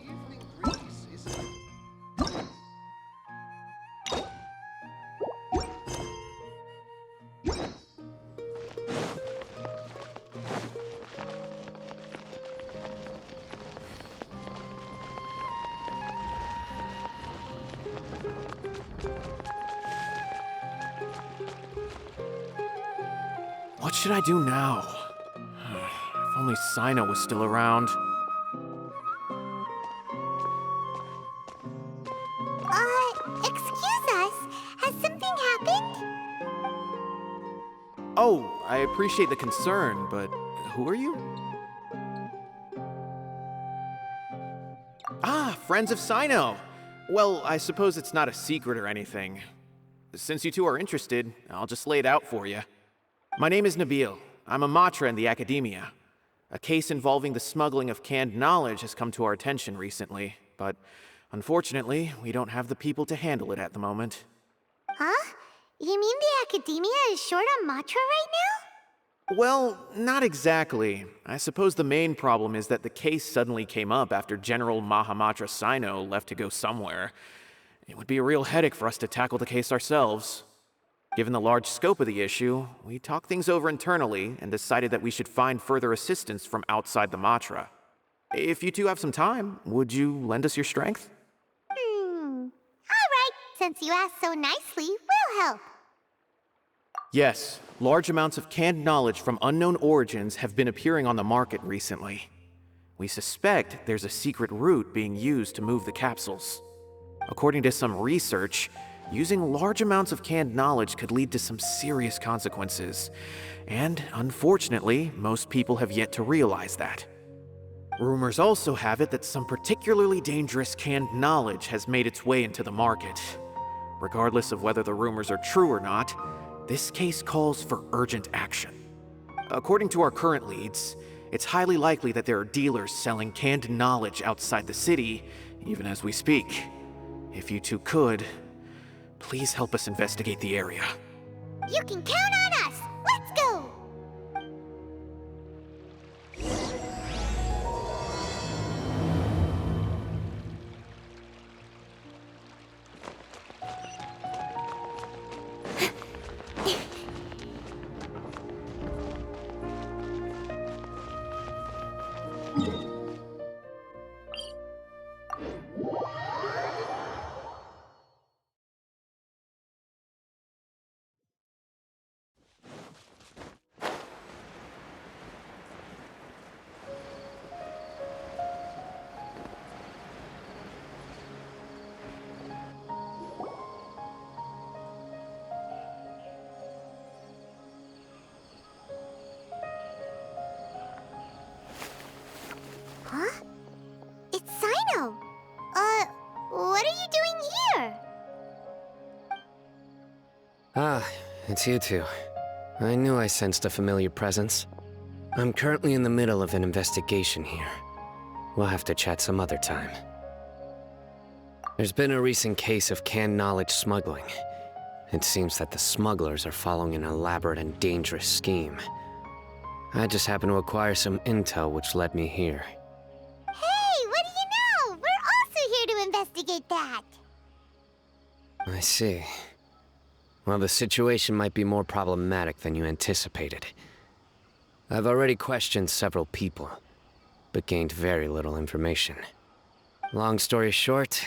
evening breeze is... What should I do now? If only Cyno was still around. Excuse us. Has something happened? Oh, I appreciate the concern, but who are you? Ah, friends of Cyno! Well, I suppose it's not a secret or anything. Since you two are interested, I'll just lay it out for you. My name is Nabil. I'm a matra in the academia. A case involving the smuggling of canned knowledge has come to our attention recently, but unfortunately, we don't have the people to handle it at the moment. Huh? You mean the academia is short on matra right now? Well, not exactly. I suppose the main problem is that the case suddenly came up after General Mahamatra Cyno left to go somewhere. It would be a real headache for us to tackle the case ourselves. Given the large scope of the issue, we talked things over internally and decided that we should find further assistance from outside the Matra. If you two have some time, would you lend us your strength? All right. Since you asked so nicely, we'll help. Yes, large amounts of canned knowledge from unknown origins have been appearing on the market recently. We suspect there's a secret route being used to move the capsules. According to some research, using large amounts of canned knowledge could lead to some serious consequences, and unfortunately, most people have yet to realize that. Rumors also have it that some particularly dangerous canned knowledge has made its way into the market. Regardless of whether the rumors are true or not, this case calls for urgent action. According to our current leads, it's highly likely that there are dealers selling canned knowledge outside the city, even as we speak. If you two could, please help us investigate the area. You can count on us. Let's go. Huh? It's Cyno. What are you doing here? Ah, it's you two. I knew I sensed a familiar presence. I'm currently in the middle of an investigation here. We'll have to chat some other time. There's been a recent case of canned knowledge smuggling. It seems that the smugglers are following an elaborate and dangerous scheme. I just happened to acquire some intel which led me here. Hey, what do you know? We're also here to investigate that. I see. Well, the situation might be more problematic than you anticipated. I've already questioned several people, but gained very little information. Long story short,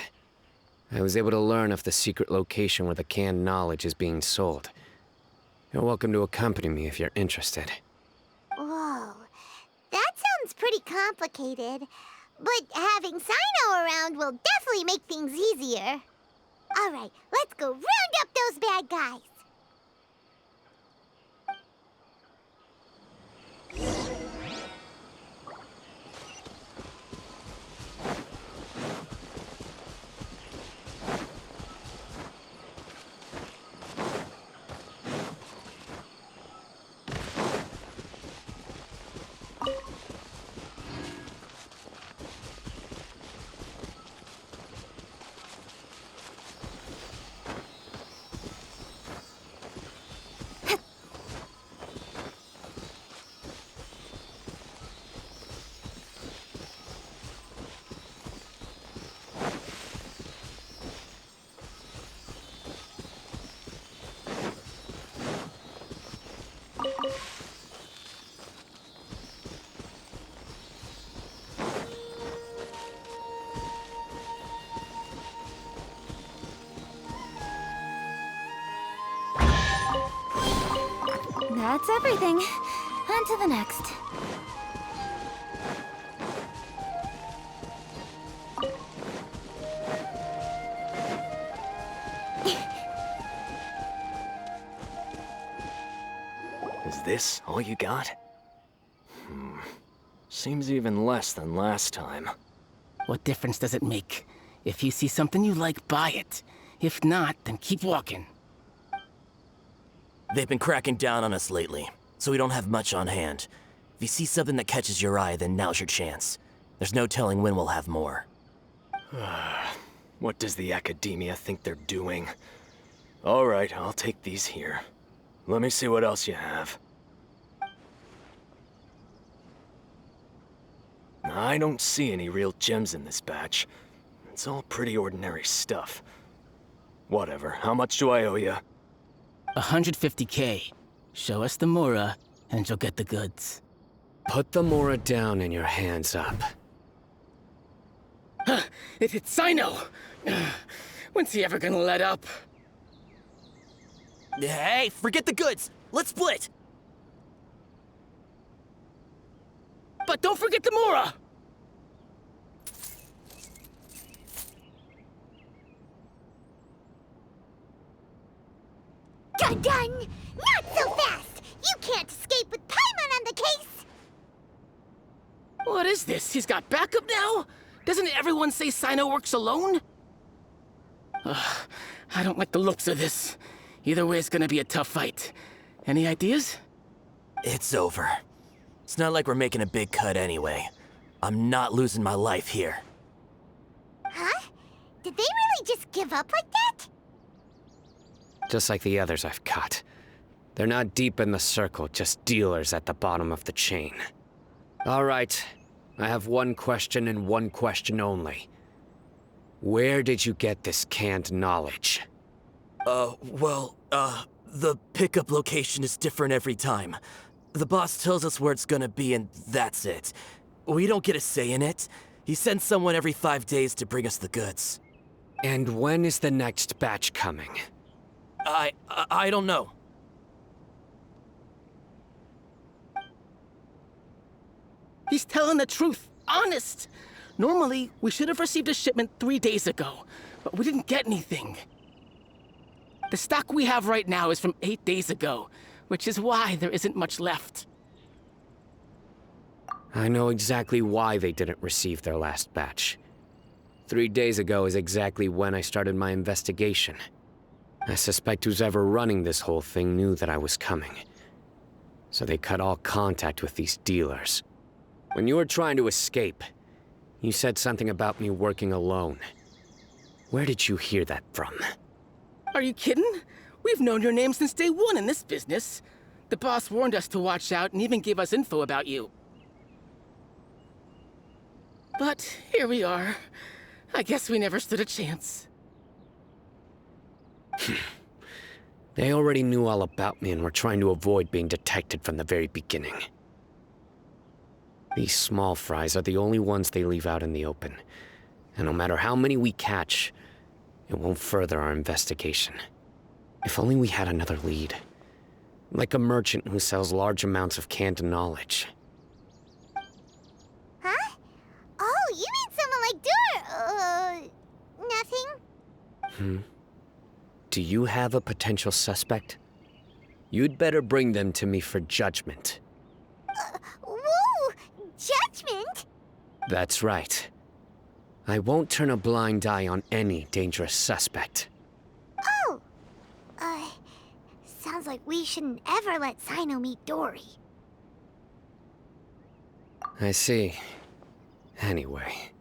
I was able to learn of the secret location where the canned knowledge is being sold. You're welcome to accompany me if you're interested. Whoa, that sounds pretty complicated. But having Cyno around will definitely make things easier. All right, let's go round up those bad guys. That's everything. On to the next. Is this all you got? Seems even less than last time. What difference does it make? If you see something you like, buy it. If not, then keep walking. They've been cracking down on us lately, so we don't have much on hand. If you see something that catches your eye, then now's your chance. There's no telling when we'll have more. What does the academia think they're doing? All right, I'll take these here. Let me see what else you have. I don't see any real gems in this batch. It's all pretty ordinary stuff. Whatever, how much do I owe you? 150K. Show us the Mora, and you'll get the goods. Put the Mora down and your hands up. It's Cyno! When's he ever gonna let up? Hey, forget the goods! Let's split! But don't forget the Mora! Dun dun! Not so fast! You can't escape with Paimon on the case! What is this? He's got backup now? Doesn't everyone say Cyno works alone? I don't like the looks of this. Either way, it's gonna be a tough fight. Any ideas? It's over. It's not like we're making a big cut anyway. I'm not losing my life here. Huh? Did they really just give up like that? Just like the others I've cut. They're not deep in the circle, just dealers at the bottom of the chain. All right, I have one question and one question only. Where did you get this canned knowledge? The pickup location is different every time. The boss tells us where it's gonna be and that's it. We don't get a say in it. He sends someone every 5 days to bring us the goods. And when is the next batch coming? I don't know. He's telling the truth. Honest. Normally, we should have received a shipment 3 days ago, but we didn't get anything. The stock we have right now is from 8 days ago, which is why there isn't much left. I know exactly why they didn't receive their last batch. 3 days ago is exactly when I started my investigation. I suspect who's ever running this whole thing knew that I was coming. So they cut all contact with these dealers. When you were trying to escape, you said something about me working alone. Where did you hear that from? Are you kidding? We've known your name since day one in this business. The boss warned us to watch out and even gave us info about you. But here we are. I guess we never stood a chance. They already knew all about me and were trying to avoid being detected from the very beginning. These small fries are the only ones they leave out in the open. And no matter how many we catch, it won't further our investigation. If only we had another lead. Like a merchant who sells large amounts of canned knowledge. Huh? Oh, you mean someone like nothing? Do you have a potential suspect? You'd better bring them to me for judgment. Whoa! Judgment? That's right. I won't turn a blind eye on any dangerous suspect. Oh! Sounds like we shouldn't ever let Cyno meet Dory. I see. Anyway,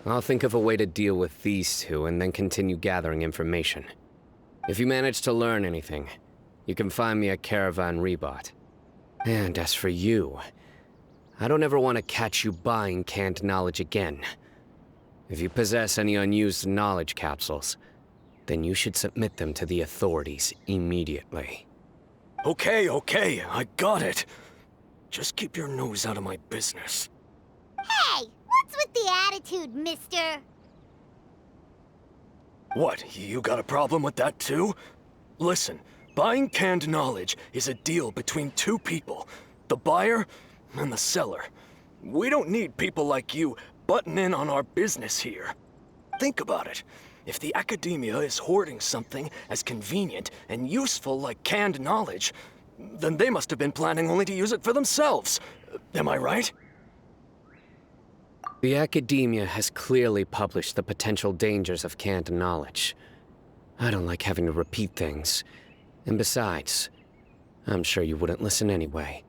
I'll think of a way to deal with these two and then continue gathering information. If you manage to learn anything, you can find me at Caravan Rebot. And as for you, I don't ever want to catch you buying canned knowledge again. If you possess any unused knowledge capsules, then you should submit them to the authorities immediately. Okay, I got it. Just keep your nose out of my business. Hey! What's with the attitude, mister? What, you got a problem with that too? Listen, Buying canned knowledge is a deal between two people, the buyer and the seller. We don't need people like you butting in on our business here. Think about it. If the academia is hoarding something as convenient and useful like canned knowledge, then they must have been planning only to use it for themselves. Am I right? The academia has clearly published the potential dangers of canned knowledge. I don't like having to repeat things. And besides, I'm sure you wouldn't listen anyway.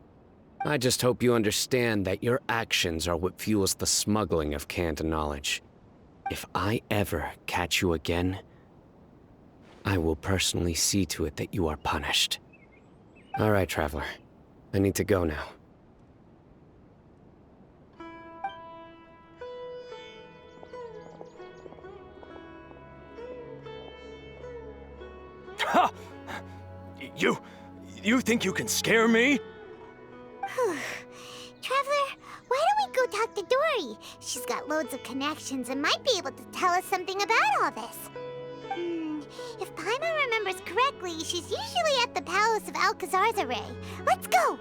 I just hope you understand that your actions are what fuels the smuggling of canned knowledge. If I ever catch you again, I will personally see to it that you are punished. All right, Traveler. I need to go now. Ha! You think you can scare me? Traveler, why don't we go talk to Dory? She's got loads of connections and might be able to tell us something about all this. If Paimon remembers correctly, she's usually at the Palace of Alcazar's array. Let's go!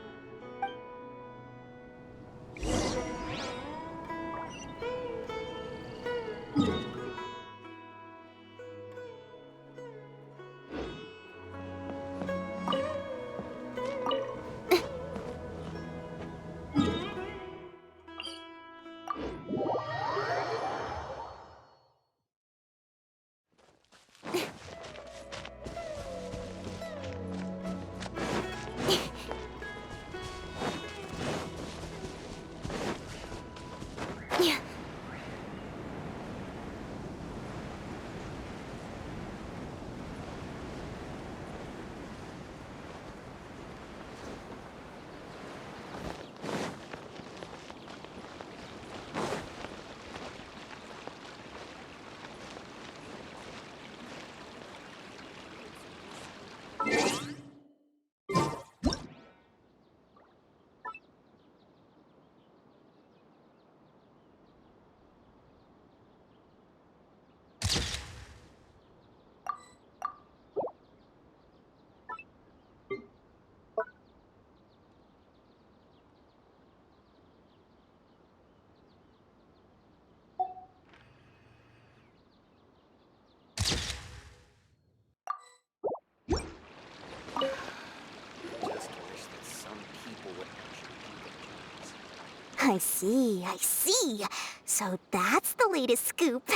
I see. So that's the latest scoop.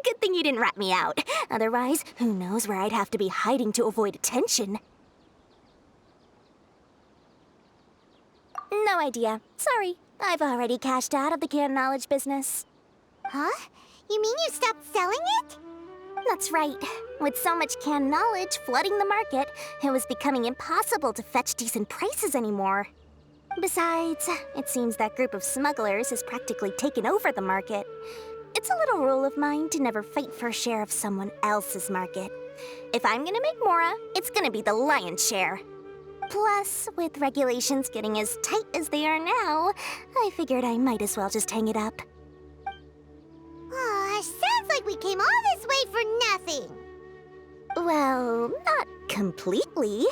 Good thing you didn't rat me out. Otherwise, who knows where I'd have to be hiding to avoid attention. No idea. Sorry. I've already cashed out of the canned knowledge business. Huh? You mean you stopped selling it? That's right. With so much canned knowledge flooding the market, it was becoming impossible to fetch decent prices anymore. Besides, it seems that group of smugglers has practically taken over the market. It's a little rule of mine to never fight for a share of someone else's market. If I'm gonna make Mora, it's gonna be the lion's share. Plus, with regulations getting as tight as they are now, I figured I might as well just hang it up. Aw, sounds like we came all this way for nothing. Well, not completely.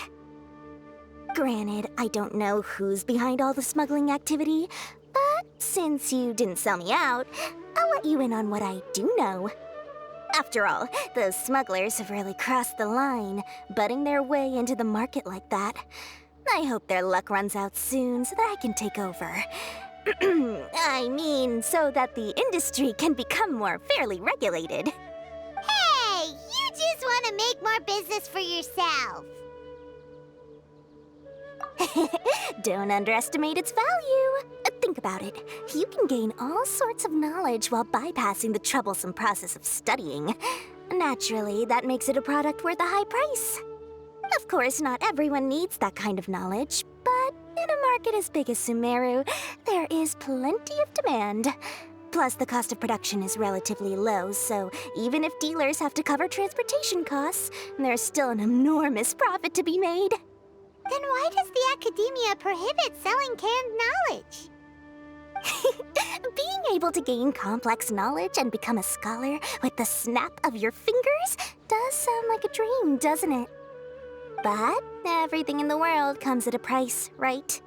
Granted, I don't know who's behind all the smuggling activity, but since you didn't sell me out, I'll let you in on what I do know. After all, those smugglers have really crossed the line, butting their way into the market like that. I hope their luck runs out soon so that I can take over. I mean, so that the industry can become more fairly regulated. Hey, you just want to make more business for yourself. Don't underestimate its value. Think about it. You can gain all sorts of knowledge while bypassing the troublesome process of studying. Naturally, that makes it a product worth a high price. Of course, not everyone needs that kind of knowledge, but in a market as big as Sumeru, there is plenty of demand. Plus, the cost of production is relatively low, so even if dealers have to cover transportation costs, there's still an enormous profit to be made. Then why does the academia prohibit selling canned knowledge? Being able to gain complex knowledge and become a scholar with the snap of your fingers does sound like a dream, doesn't it? But everything in the world comes at a price, right?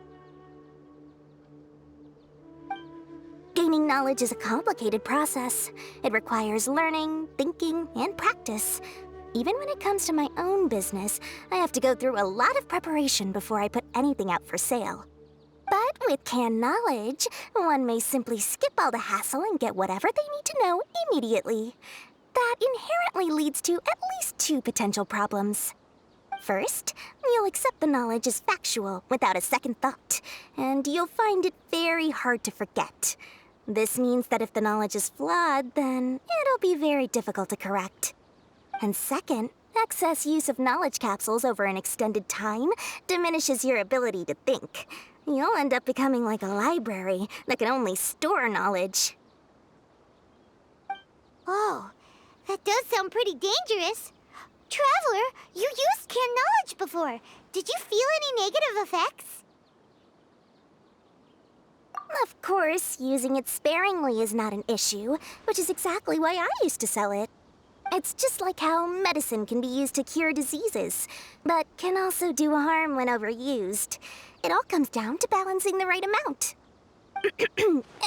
Gaining knowledge is a complicated process. It requires learning, thinking, and practice. Even when it comes to my own business, I have to go through a lot of preparation before I put anything out for sale. But with canned knowledge, one may simply skip all the hassle and get whatever they need to know immediately. That inherently leads to at least two potential problems. First, you'll accept the knowledge as factual without a second thought, and you'll find it very hard to forget. This means that if the knowledge is flawed, then it'll be very difficult to correct. And second, excess use of knowledge capsules over an extended time diminishes your ability to think. You'll end up becoming like a library that can only store knowledge. Oh, that does sound pretty dangerous. Traveler, you used canned knowledge before. Did you feel any negative effects? Of course, using it sparingly is not an issue, which is exactly why I used to sell it. It's just like how medicine can be used to cure diseases, but can also do harm when overused. It all comes down to balancing the right amount.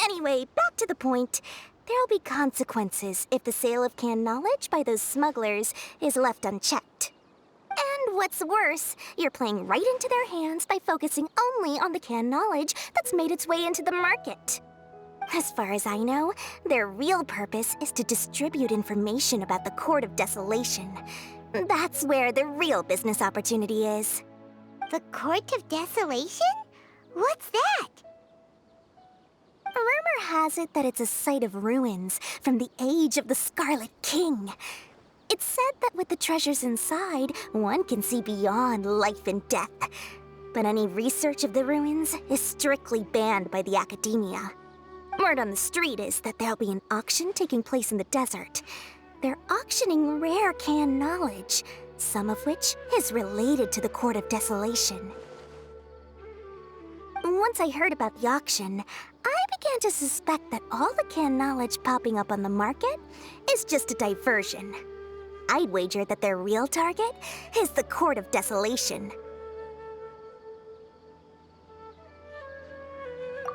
Anyway, back to the point. There'll be consequences if the sale of canned knowledge by those smugglers is left unchecked. And what's worse, you're playing right into their hands by focusing only on the canned knowledge that's made its way into the market. As far as I know, their real purpose is to distribute information about the Court of Desolation. That's where the real business opportunity is. The Court of Desolation? What's that? Rumor has it that it's a site of ruins from the age of the Scarlet King. It's said that with the treasures inside, one can see beyond life and death. But any research of the ruins is strictly banned by the academia. Word on the street is that there'll be an auction taking place in the desert. They're auctioning rare canned knowledge, some of which is related to the Court of Desolation. Once I heard about the auction, I began to suspect that all the canned knowledge popping up on the market is just a diversion. I'd wager that their real target is the Court of Desolation.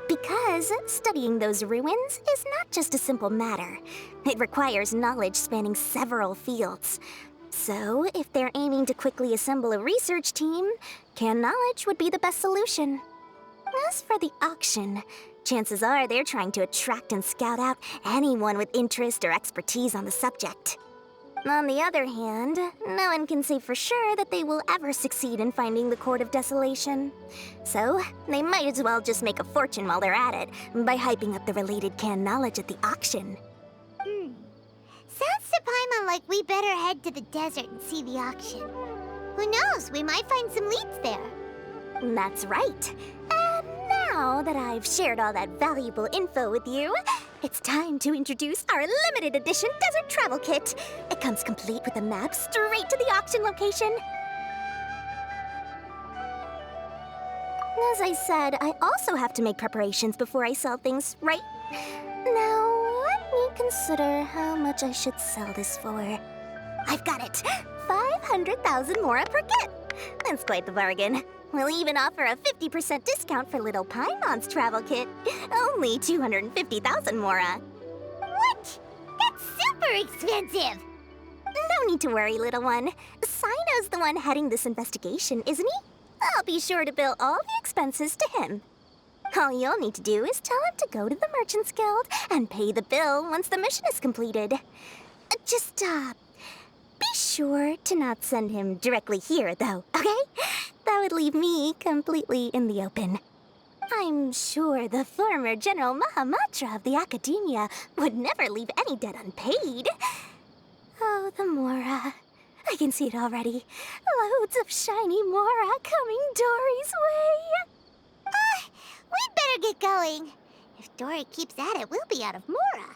Because studying those ruins is not just a simple matter. It requires knowledge spanning several fields. So, if they're aiming to quickly assemble a research team, canned knowledge would be the best solution. As for the auction, chances are they're trying to attract and scout out anyone with interest or expertise on the subject. On the other hand, no one can say for sure that they will ever succeed in finding the Court of Desolation. So, they might as well just make a fortune while they're at it by hyping up the related canned knowledge at the auction. Sounds to Paimon like we better head to the desert and see the auction. Who knows, we might find some leads there. That's right. And now that I've shared all that valuable info with you, it's time to introduce our limited edition desert travel kit. It comes complete with a map straight to the auction location. As I said, I also have to make preparations before I sell things, right? Now, let me consider how much I should sell this for. I've got it! 500,000 mora per kit! That's quite the bargain. We'll even offer a 50% discount for little Paimon's travel kit. Only 250,000 mora. What? That's super expensive! No need to worry, little one. Cyno's the one heading this investigation, isn't he? I'll be sure to bill all the expenses to him. All you'll need to do is tell him to go to the Merchants Guild and pay the bill once the mission is completed. Just, be sure to not send him directly here, though, okay? That would leave me completely in the open. I'm sure the former General Mahamatra of the Academia would never leave any debt unpaid. Oh, the Mora. I can see it already. Loads of shiny Mora coming Dory's way. We'd better get going. If Dory keeps at it, we'll be out of Mora.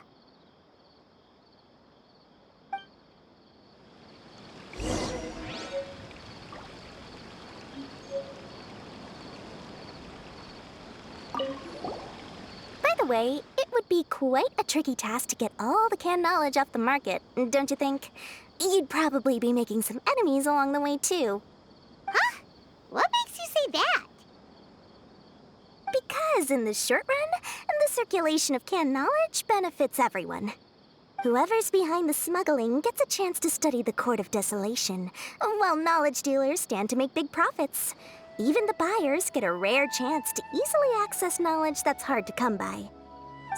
By the way, it would be quite a tricky task to get all the canned knowledge off the market, don't you think? You'd probably be making some enemies along the way, too. Huh? Because in the short run, the circulation of canned knowledge benefits everyone. Whoever's behind the smuggling gets a chance to study the Court of Desolation, while knowledge dealers stand to make big profits. Even the buyers get a rare chance to easily access knowledge that's hard to come by.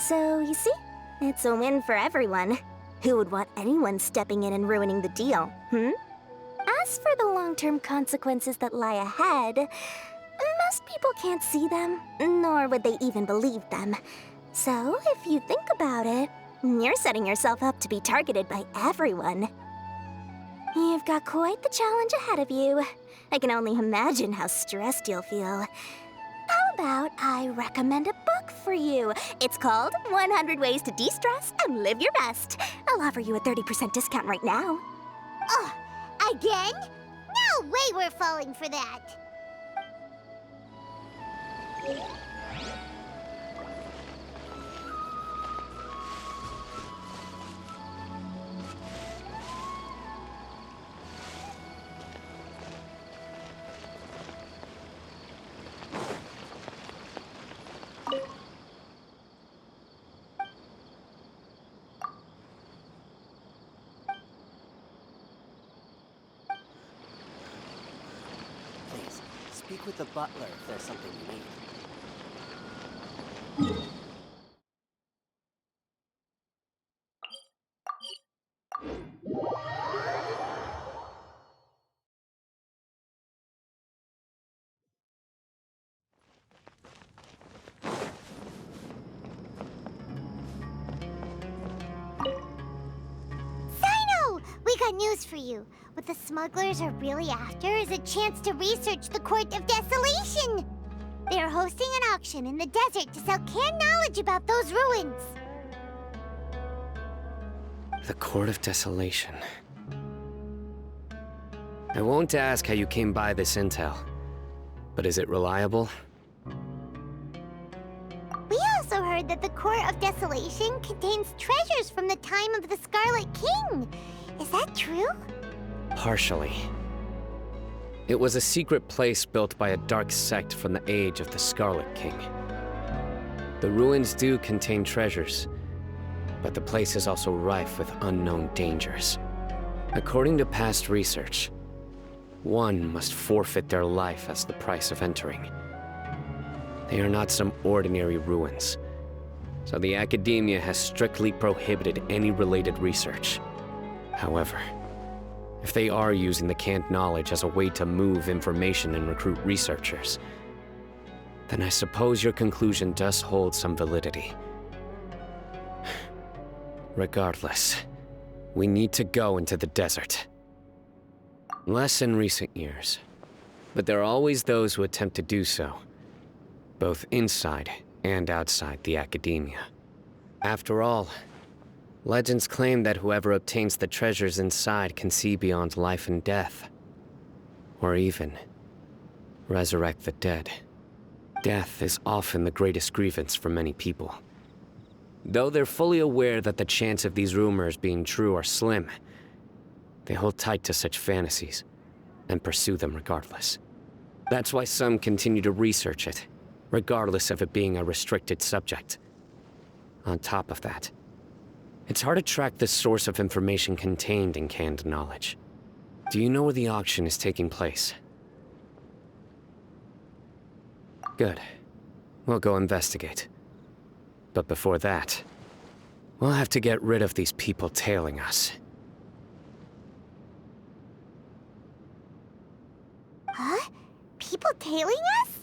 So, you see, it's a win for everyone. Who would want anyone stepping in and ruining the deal, As for the long-term consequences that lie ahead, most people can't see them, nor would they even believe them. So, if you think about it, you're setting yourself up to be targeted by everyone. You've got quite the challenge ahead of you. I can only imagine how stressed you'll feel. How about I recommend a book for you? It's called 100 Ways to De-Stress and Live Your Best. I'll offer you a 30% discount right now. Oh, again? No way we're falling for that. Please, speak with the butler if there's something you need. Cyno! We got news for you. What the smugglers are really after is a chance to research the Court of Desolation. They are hosting an auction in the desert to sell canned knowledge about those ruins. The Court of Desolation. I won't ask how you came by this intel, but is it reliable? We also heard that the Court of Desolation contains treasures from the time of the Scarlet King. Is that true? Partially. It was a secret place built by a dark sect from the age of the Scarlet King. The ruins do contain treasures, but the place is also rife with unknown dangers. According to past research, one must forfeit their life as the price of entering. They are not some ordinary ruins, so the academia has strictly prohibited any related research. However, if they are using the canned knowledge as a way to move information and recruit researchers, then I suppose your conclusion does hold some validity. Regardless, we need to go into the desert. Less in recent years, but there are always those who attempt to do so, both inside and outside the academia. After all, legends claim that whoever obtains the treasures inside can see beyond life and death, or even resurrect the dead. Death is often the greatest grievance for many people. Though they're fully aware that the chance of these rumors being true are slim, they hold tight to such fantasies and pursue them regardless. That's why some continue to research it, regardless of it being a restricted subject. On top of that, it's hard to track the source of information contained in canned knowledge. Do you know where the auction is taking place? Good. We'll go investigate. But before that, we'll have to get rid of these people tailing us. Huh? People tailing us?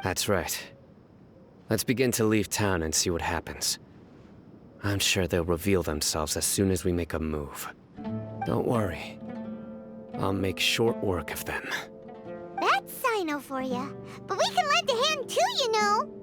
That's right. Let's begin to leave town and see what happens. I'm sure they'll reveal themselves as soon as we make a move. Don't worry. I'll make short work of them. That's Cyno for ya. But we can lend a hand too, you know.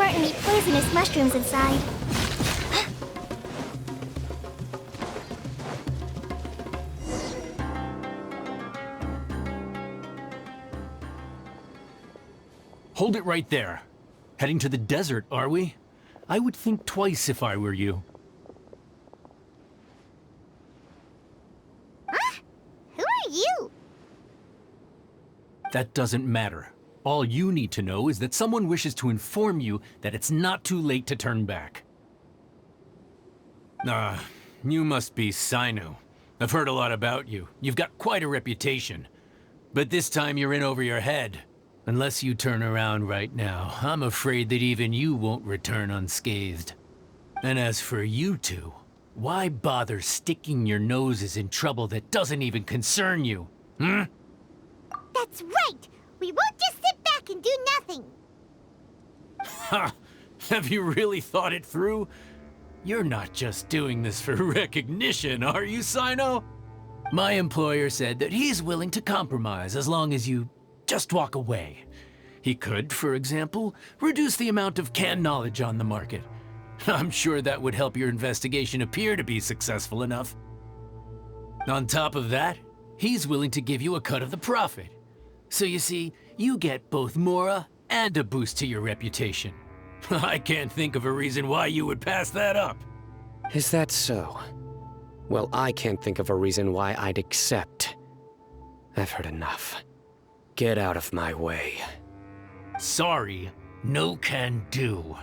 weren't any poisonous mushrooms inside. Hold it right there. Heading to the desert, are we? I would think twice if I were you. Huh? Who are you? That doesn't matter. All you need to know is that someone wishes to inform you that it's not too late to turn back. You must be Cyno. I've heard a lot about you. You've got quite a reputation. But this time you're in over your head. Unless you turn around right now, I'm afraid that even you won't return unscathed. And as for you two, why bother sticking your noses in trouble that doesn't even concern you? Hmm? That's right! We won't just sit back and do nothing! Ha! Have you really thought it through? You're not just doing this for recognition, are you, Cyno? My employer said that he's willing to compromise as long as you just walk away. He could, for example, reduce the amount of canned knowledge on the market. I'm sure that would help your investigation appear to be successful enough. On top of that, he's willing to give you a cut of the profit. So you see, you get both Mora and a boost to your reputation. I can't think of a reason why you would pass that up. Is that so? Well, I can't think of a reason why I'd accept. I've heard enough. Get out of my way. Sorry, no can do.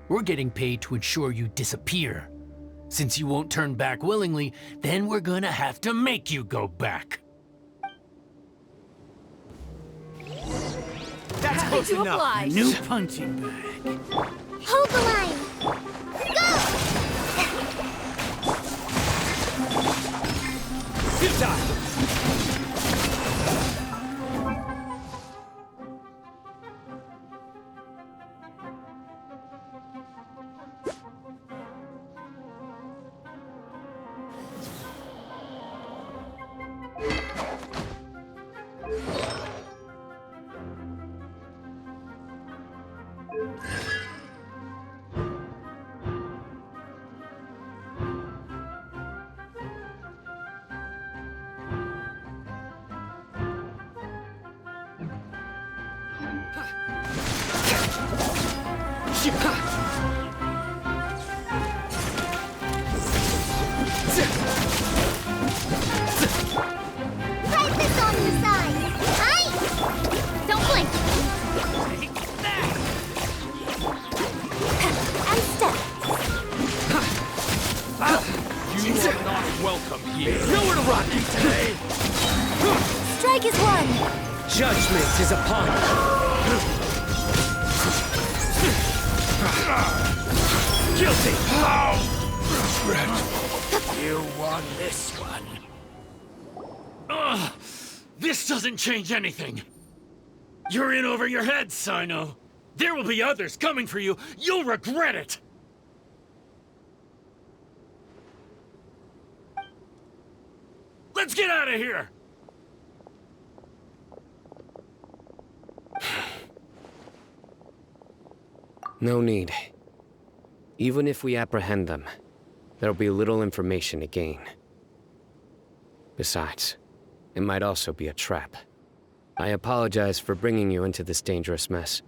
We're getting paid to ensure you disappear. Since you won't turn back willingly, then we're gonna have to make you go back. That's close enough. New punching bag. Hold the line! Go! Good time. Right this on the side! Aye! Don't blink! And step. You are not welcome here. Nowhere to run today. Strike is one. Judgment is upon you. Guilty. You won this one. This doesn't change anything. You're in over your head, Cyno. There will be others coming for you. You'll regret it. Let's get out of here. No need. Even if we apprehend them, there'll be little information to gain. Besides, it might also be a trap. I apologize for bringing you into this dangerous mess.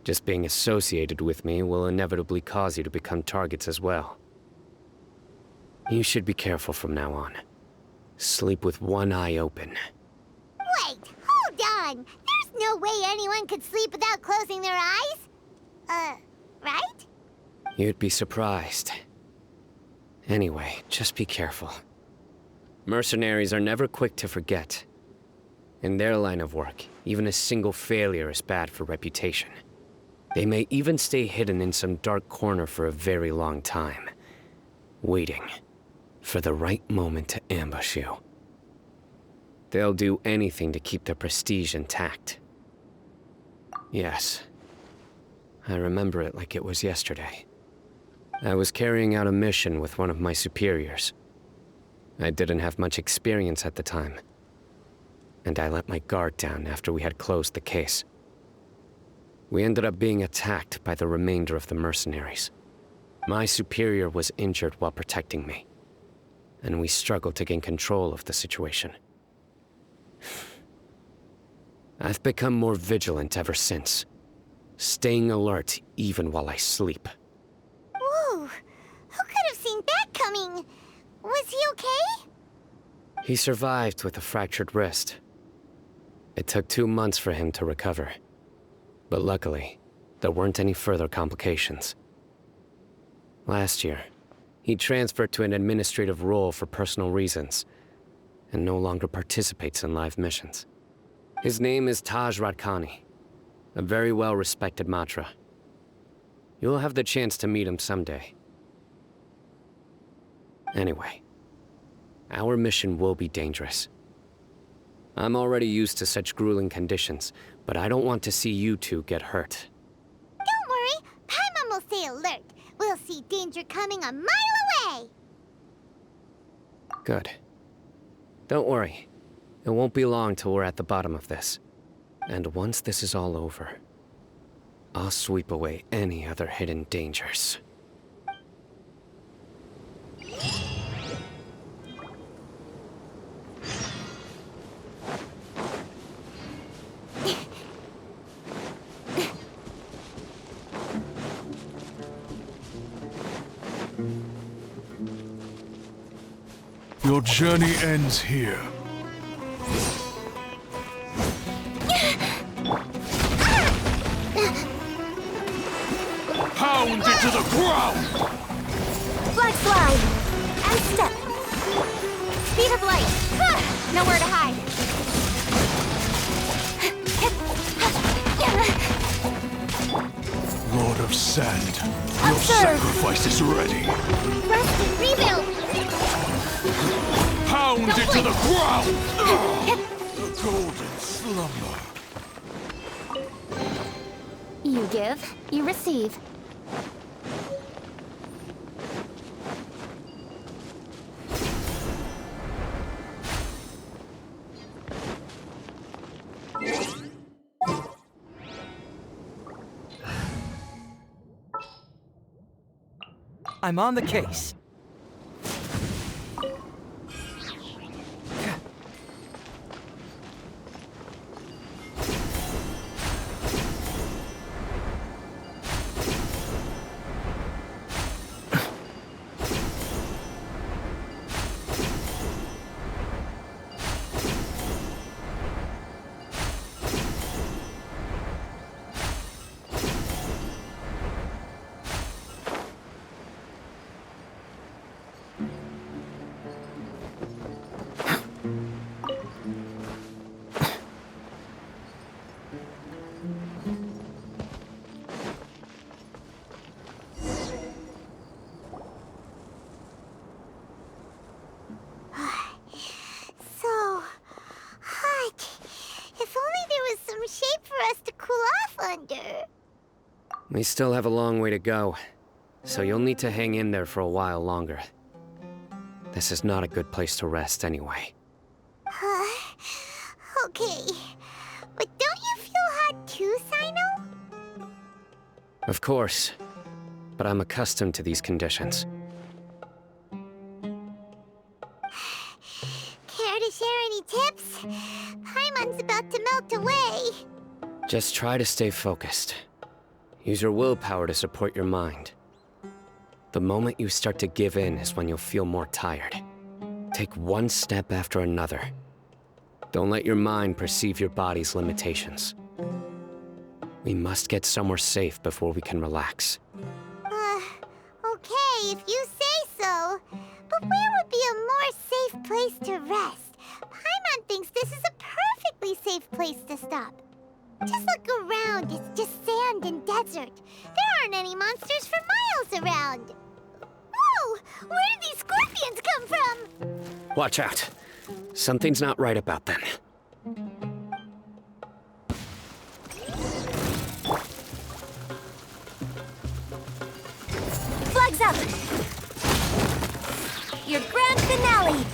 Just being associated with me will inevitably cause you to become targets as well. You should be careful from now on. Sleep with one eye open. Wait, hold on! There's no way anyone could sleep without closing their eyes? Right? You'd be surprised. Anyway, just be careful. Mercenaries are never quick to forget. In their line of work, even a single failure is bad for reputation. They may even stay hidden in some dark corner for a very long time, waiting for the right moment to ambush you. They'll do anything to keep their prestige intact. Yes, I remember it like it was yesterday. I was carrying out a mission with one of my superiors. I didn't have much experience at the time, and I let my guard down after we had closed the case. We ended up being attacked by the remainder of the mercenaries. My superior was injured while protecting me, and we struggled to gain control of the situation. I've become more vigilant ever since, staying alert even while I sleep. Whoa! Who could have seen that coming? Was he okay? He survived with a fractured wrist. It took 2 months for him to recover. But luckily, there weren't any further complications. Last year, he transferred to an administrative role for personal reasons, and no longer participates in live missions. His name is Taj Radkani, a very well-respected Matra. You'll have the chance to meet him someday. Anyway, our mission will be dangerous. I'm already used to such grueling conditions, but I don't want to see you two get hurt. Don't worry, Paimon will stay alert. We'll see danger coming a mile away. Good. Don't worry. It won't be long till we're at the bottom of this. And once this is all over, I'll sweep away any other hidden dangers. Your journey ends here. Pound into the ground! Flag slide! And step! Speed of light! Nowhere to hide! Lord of Sand, your Observe. sacrifice is ready. Rest and rebuild. Pound Don't into blink. the ground! The golden slumber. You give, you receive. I'm on the case. So hot. If only there was some shape for us to cool off under. We still have a long way to go, so you'll need to hang in there for a while longer. This is not a good place to rest anyway. Okay. But don't you feel hot too, Cyno? Of course, but I'm accustomed to these conditions. Care to share any tips? Paimon's about to melt away. Just try to stay focused. Use your willpower to support your mind. The moment you start to give in is when you'll feel more tired. Take one step after another. Don't let your mind perceive your body's limitations. We must get somewhere safe before we can relax. Okay, if you say so. But where would be a more safe place to rest? Paimon thinks this is a perfectly safe place to stop. Just look around, it's just sand and desert. There aren't any monsters for miles around. Whoa! Where did these scorpions come from? Watch out. Something's not right about them. Flags up! Your grand finale!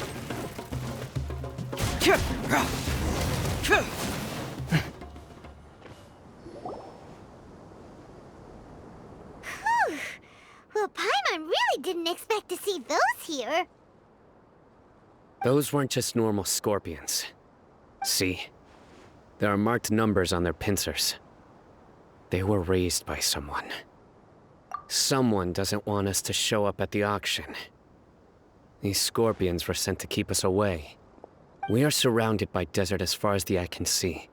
Well, Paimon really didn't expect to see those here. Those weren't just normal scorpions. See? There are marked numbers on their pincers. They were raised by someone. Someone doesn't want us to show up at the auction. These scorpions were sent to keep us away. We are surrounded by desert as far as the eye can see.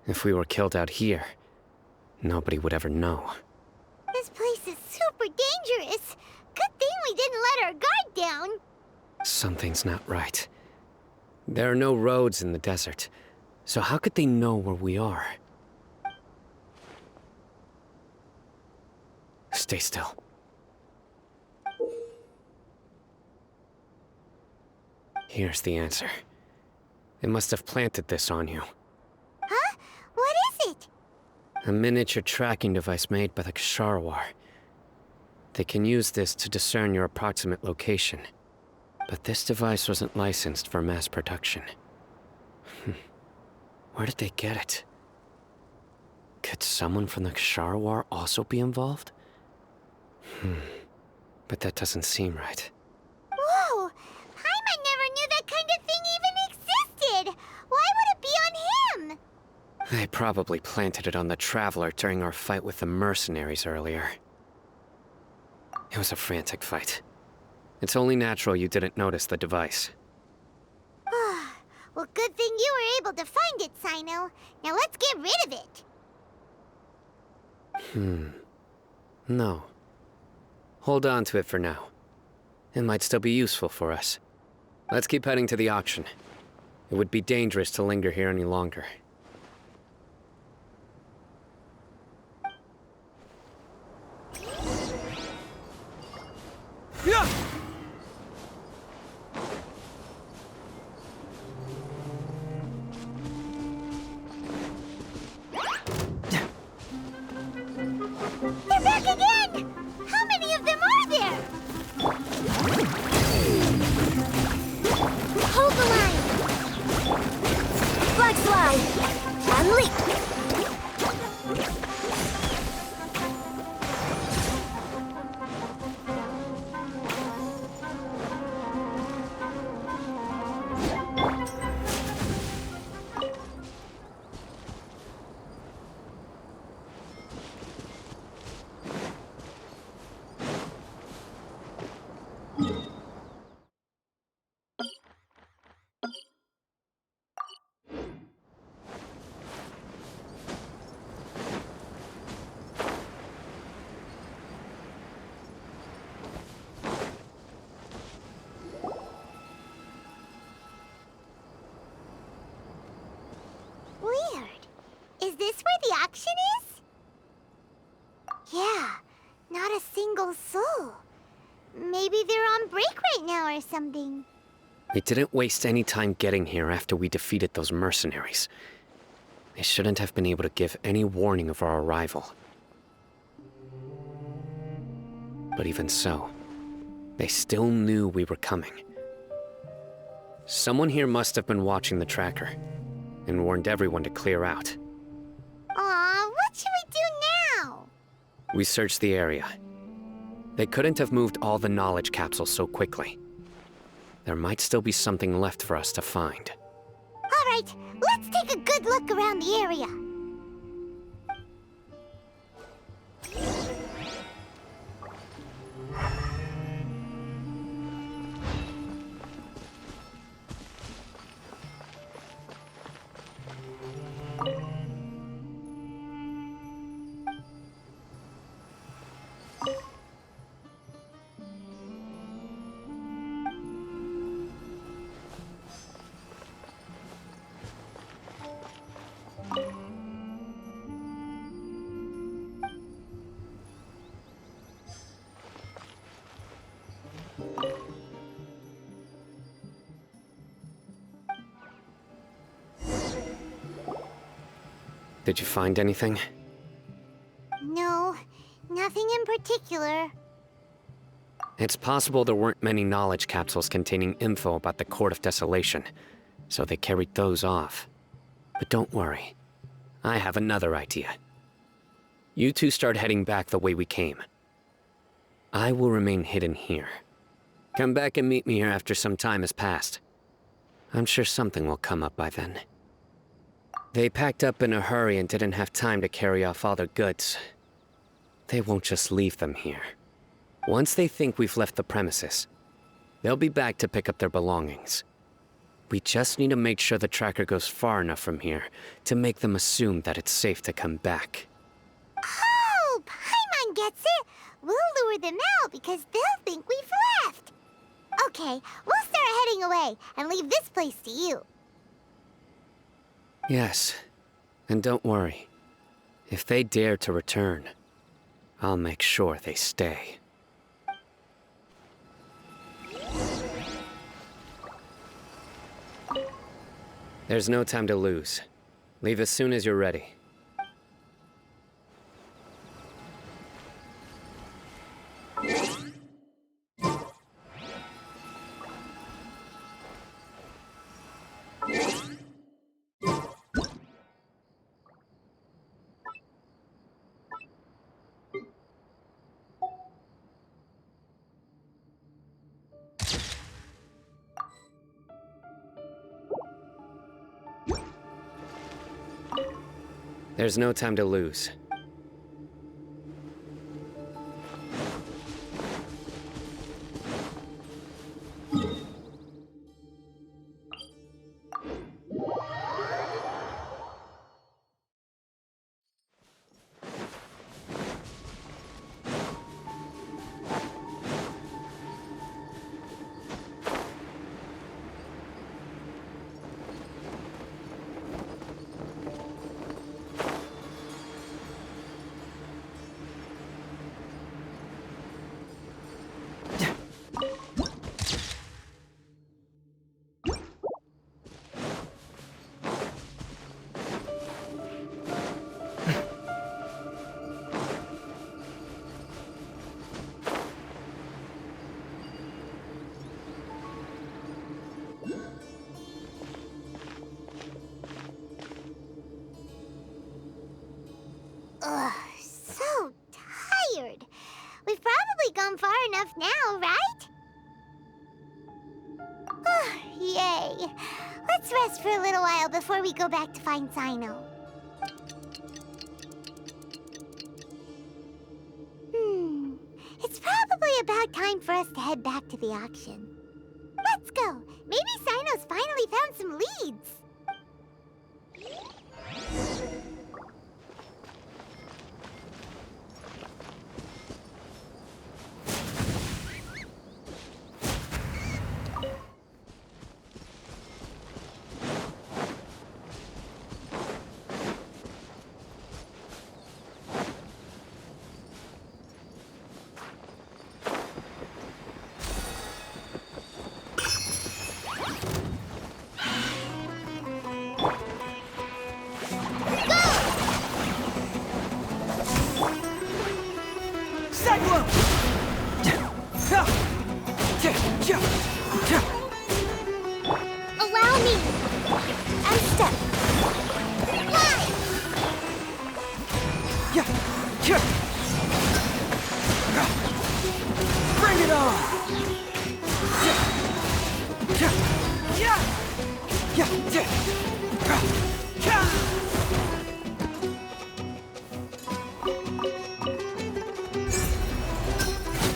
If we were killed out here, nobody would ever know. This place is super dangerous. Good thing we didn't let our guard down. Something's not right. There are no roads in the desert, so how could they know where we are? Stay still. Here's the answer. They must have planted this on you. Huh? What is it? A miniature tracking device made by the Ksharwar. They can use this to discern your approximate location. But this device wasn't licensed for mass production. Where did they get it? Could someone from the Ksharwar also be involved? But that doesn't seem right. Whoa! Paimon never knew that kind of thing even existed! Why would it be on him? They probably planted it on the Traveler during our fight with the mercenaries earlier. It was a frantic fight. It's only natural you didn't notice the device. Well, good thing you were able to find it, Cyno. Now let's get rid of it. No. Hold on to it for now. It might still be useful for us. Let's keep heading to the auction. It would be dangerous to linger here any longer. Yeah! They're back again! How many of them are there? Hold the line! Flag slide! And leap! Weird. Is this where the auction is? Yeah, not a single soul. Maybe they're on break right now or something. They didn't waste any time getting here after we defeated those mercenaries. They shouldn't have been able to give any warning of our arrival. But even so, they still knew we were coming. Someone here must have been watching the tracker and warned everyone to clear out. Aw, what should we do now? We searched the area. They couldn't have moved all the knowledge capsules so quickly. There might still be something left for us to find. All right, let's take a good look around the area. Did you find anything? No, nothing in particular. It's possible there weren't many knowledge capsules containing info about the Court of Desolation, so they carried those off. But don't worry. I have another idea. You two start heading back the way we came. I will remain hidden here. Come back and meet me here after some time has passed. I'm sure something will come up by then. They packed up in a hurry and didn't have time to carry off all their goods. They won't just leave them here. Once they think we've left the premises, they'll be back to pick up their belongings. We just need to make sure the tracker goes far enough from here to make them assume that it's safe to come back. Oh, Paimon gets it. We'll lure them out because they'll think we've left. Okay, we'll start heading away and leave this place to you. Yes, and don't worry. If they dare to return, I'll make sure they stay. There's no time to lose. Leave as soon as you're ready. There's no time to lose. Ugh, so tired. We've probably gone far enough now, right? Yay. Let's rest for a little while before we go back to find Cyno. It's probably about time for us to head back to the auction. Let's go. Maybe Cyno's finally found some leads. Allow me. And step. Fly. Bring it on!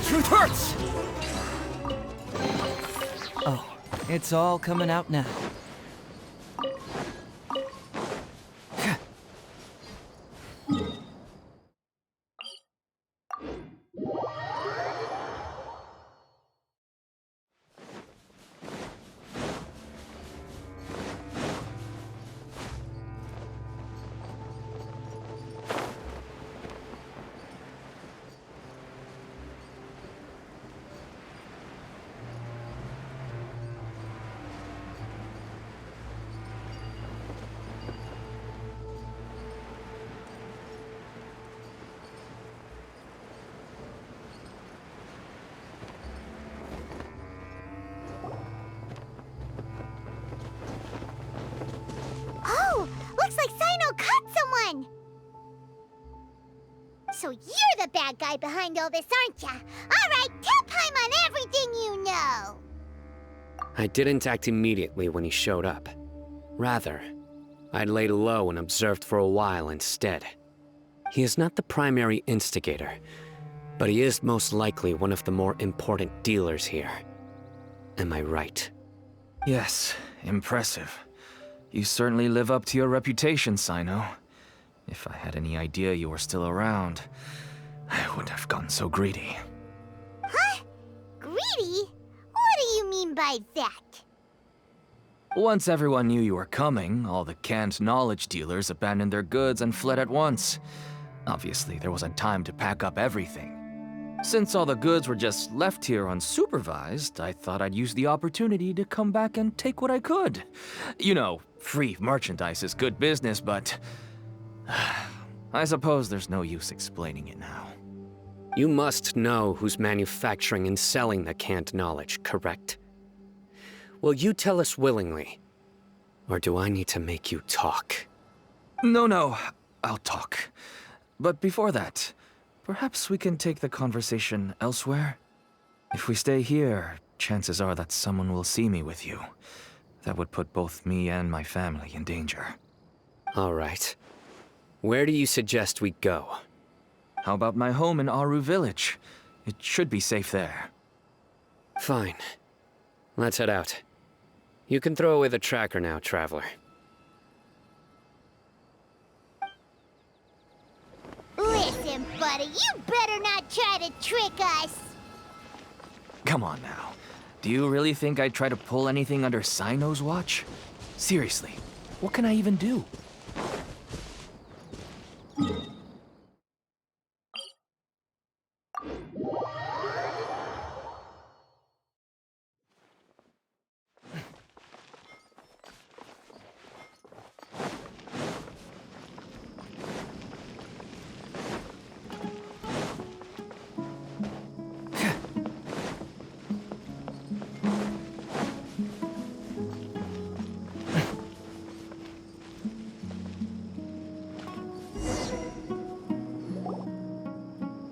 Truth hurts! Oh, it's all coming out now. So you're the bad guy behind all this, aren't ya? All right, tell Paimon everything you know. I didn't act immediately when he showed up. Rather, I'd laid low and observed for a while instead. He is not the primary instigator, but he is most likely one of the more important dealers here. Am I right? Yes, impressive. You certainly live up to your reputation, Cyno. If I had any idea you were still around, I wouldn't have gotten so greedy. Huh? Greedy? What do you mean by that? Once everyone knew you were coming, all the canned knowledge dealers abandoned their goods and fled at once. Obviously, there wasn't time to pack up everything. Since all the goods were just left here unsupervised, I thought I'd use the opportunity to come back and take what I could. You know, free merchandise is good business, but I suppose there's no use explaining it now. You must know who's manufacturing and selling the canned knowledge, correct? Will you tell us willingly? Or do I need to make you talk? No, I'll talk. But before that, perhaps we can take the conversation elsewhere? If we stay here, chances are that someone will see me with you. That would put both me and my family in danger. All right. Where do you suggest we go? How about my home in Aru Village? It should be safe there. Fine. Let's head out. You can throw away the tracker now, Traveler. Listen, buddy, you better not try to trick us. Come on now. Do you really think I'd try to pull anything under Cyno's watch? Seriously, what can I even do?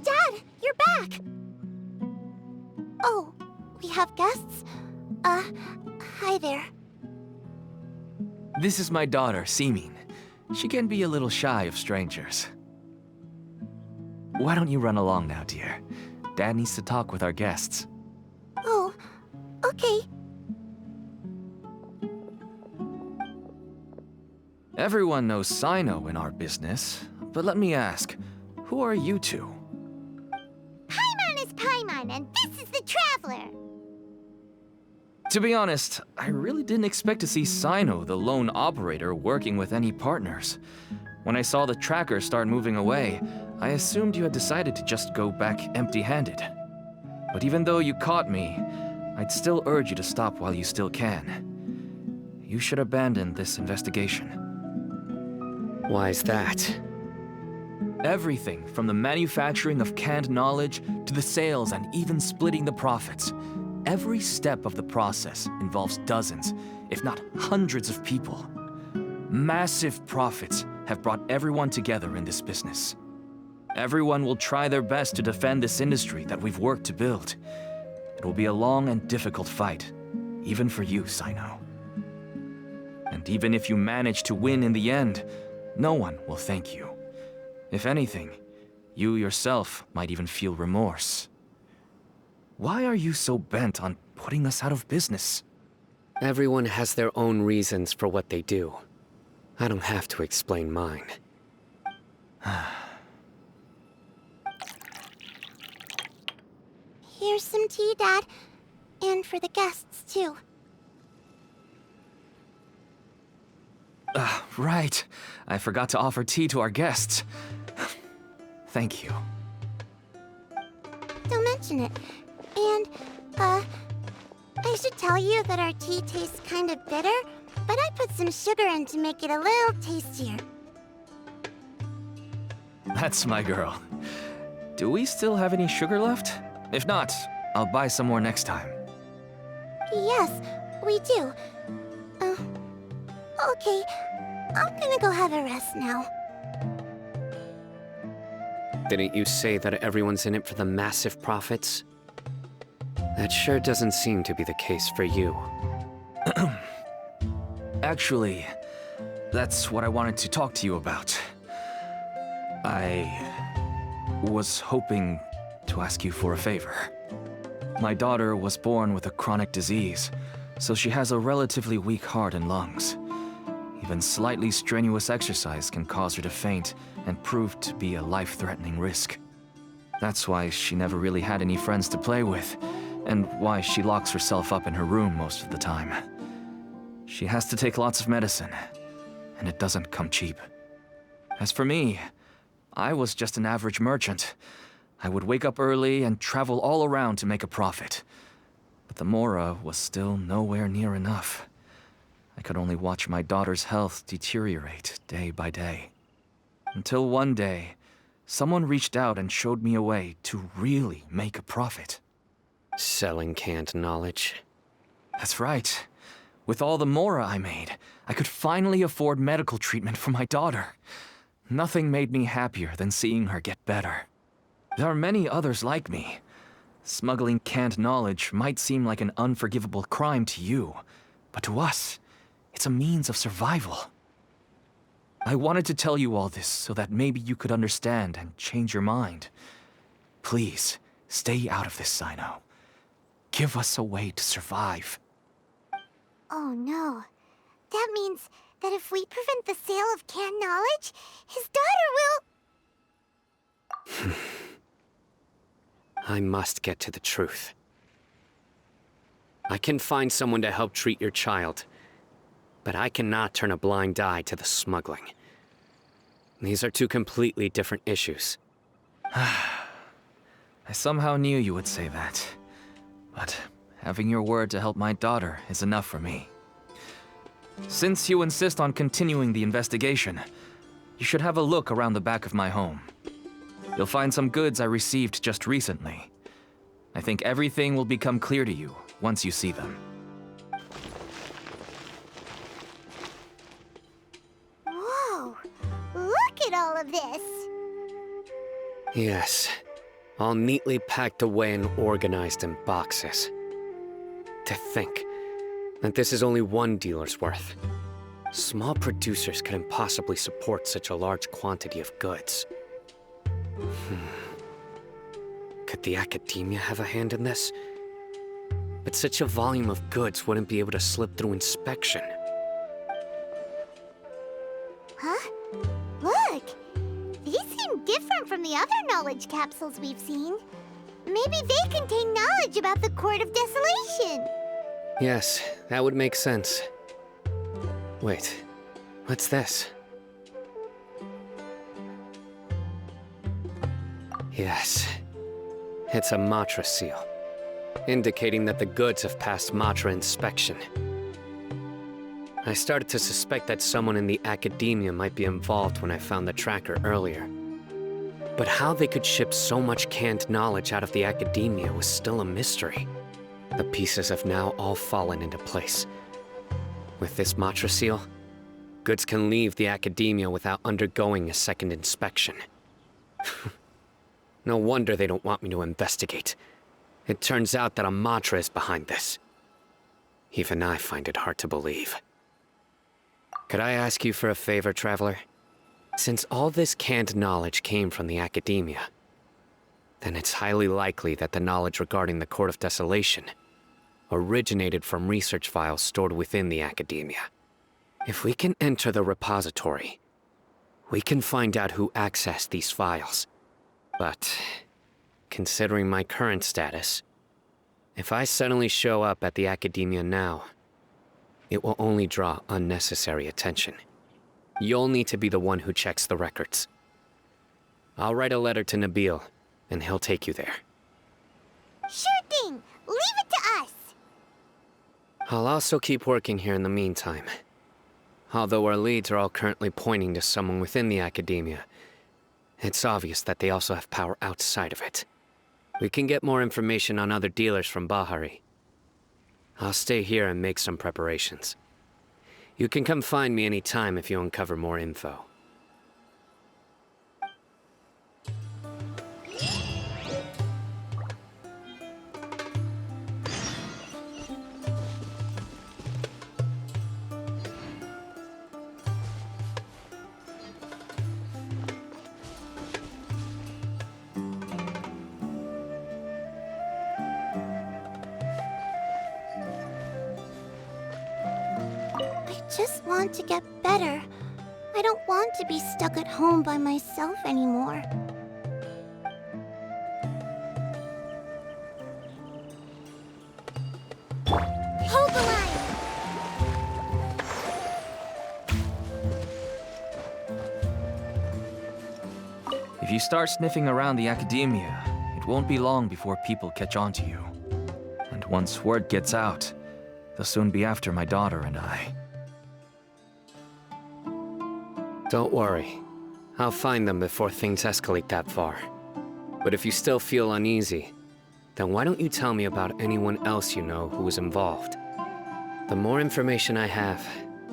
Dad, you're back! Oh, we have guests? Hi there. This is my daughter, Seeming. She can be a little shy of strangers. Why don't you run along now, dear? Dad needs to talk with our guests. Oh, okay. Everyone knows Cyno in our business, but let me ask, who are you two? Paimon is Paimon, and this is the Traveler. To be honest, I really didn't expect to see Cyno, the lone operator, working with any partners. When I saw the tracker start moving away, I assumed you had decided to just go back empty-handed. But even though you caught me, I'd still urge you to stop while you still can. You should abandon this investigation. Why is that? Everything from the manufacturing of canned knowledge to the sales and even splitting the profits. Every step of the process involves dozens, if not hundreds of people. Massive profits have brought everyone together in this business. Everyone will try their best to defend this industry that we've worked to build. It will be a long and difficult fight, even for you, Cyno. And even if you manage to win in the end, no one will thank you. If anything, you yourself might even feel remorse. Why are you so bent on putting us out of business? Everyone has their own reasons for what they do. I don't have to explain mine. Here's some tea, Dad. And for the guests, too. Right. I forgot to offer tea to our guests. Thank you. Don't mention it. And, I should tell you that our tea tastes kind of bitter, but I put some sugar in to make it a little tastier. That's my girl. Do we still have any sugar left? If not, I'll buy some more next time. Yes, we do. Okay. I'm gonna go have a rest now. Didn't you say that everyone's in it for the massive profits? That sure doesn't seem to be the case for you. Actually, that's what I wanted to talk to you about. I was hoping to ask you for a favor. My daughter was born with a chronic disease, so she has a relatively weak heart and lungs. Even slightly strenuous exercise can cause her to faint and prove to be a life-threatening risk. That's why she never really had any friends to play with, and why she locks herself up in her room most of the time. She has to take lots of medicine, and it doesn't come cheap. As for me, I was just an average merchant. I would wake up early and travel all around to make a profit. But the Mora was still nowhere near enough. I could only watch my daughter's health deteriorate day by day. Until one day, someone reached out and showed me a way to really make a profit. Selling canned knowledge? That's right. With all the Mora I made, I could finally afford medical treatment for my daughter. Nothing made me happier than seeing her get better. There are many others like me. Smuggling canned knowledge might seem like an unforgivable crime to you, but to us, it's a means of survival. I wanted to tell you all this so that maybe you could understand and change your mind. Please, stay out of this, Cyno. Give us a way to survive. Oh no. That means that if we prevent the sale of canned knowledge, his daughter will... I must get to the truth. I can find someone to help treat your child, but I cannot turn a blind eye to the smuggling. These are two completely different issues. I somehow knew you would say that. But having your word to help my daughter is enough for me. Since you insist on continuing the investigation, you should have a look around the back of my home. You'll find some goods I received just recently. I think everything will become clear to you once you see them. Whoa! Look at all of this! Yes, all neatly packed away and organized in boxes. To think that this is only one dealer's worth. Small producers couldn't possibly support such a large quantity of goods. Could the academia have a hand in this? But such a volume of goods wouldn't be able to slip through inspection. Huh? Look! These seem different from the other knowledge capsules we've seen. Maybe they contain knowledge about the Court of Desolation. Yes, that would make sense. Wait, what's this? Yes, it's a Matra seal, indicating that the goods have passed Matra inspection. I started to suspect that someone in the academia might be involved when I found the tracker earlier. But how they could ship so much canned knowledge out of the academia was still a mystery. The pieces have now all fallen into place. With this Matra seal, goods can leave the academia without undergoing a second inspection. No wonder they don't want me to investigate. It turns out that a Matra is behind this. Even I find it hard to believe. Could I ask you for a favor, Traveler? Since all this canned knowledge came from the academia, then it's highly likely that the knowledge regarding the Court of Desolation originated from research files stored within the academia. If we can enter the repository, we can find out who accessed these files. But, considering my current status, if I suddenly show up at the academia now, it will only draw unnecessary attention. You'll need to be the one who checks the records. I'll write a letter to Nabil, and he'll take you there. Sure thing! Leave it to us! I'll also keep working here in the meantime. Although our leads are all currently pointing to someone within the academia, it's obvious that they also have power outside of it. We can get more information on other dealers from Bahari. I'll stay here and make some preparations. You can come find me anytime if you uncover more info. just want to get better. I don't want to be stuck at home by myself anymore. Hold the line! If you start sniffing around the academia, it won't be long before people catch on to you. And once word gets out, they'll soon be after my daughter and I. Don't worry. I'll find them before things escalate that far. But if you still feel uneasy, then why don't you tell me about anyone else you know who was involved? The more information I have,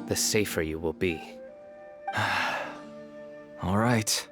the safer you will be. All right.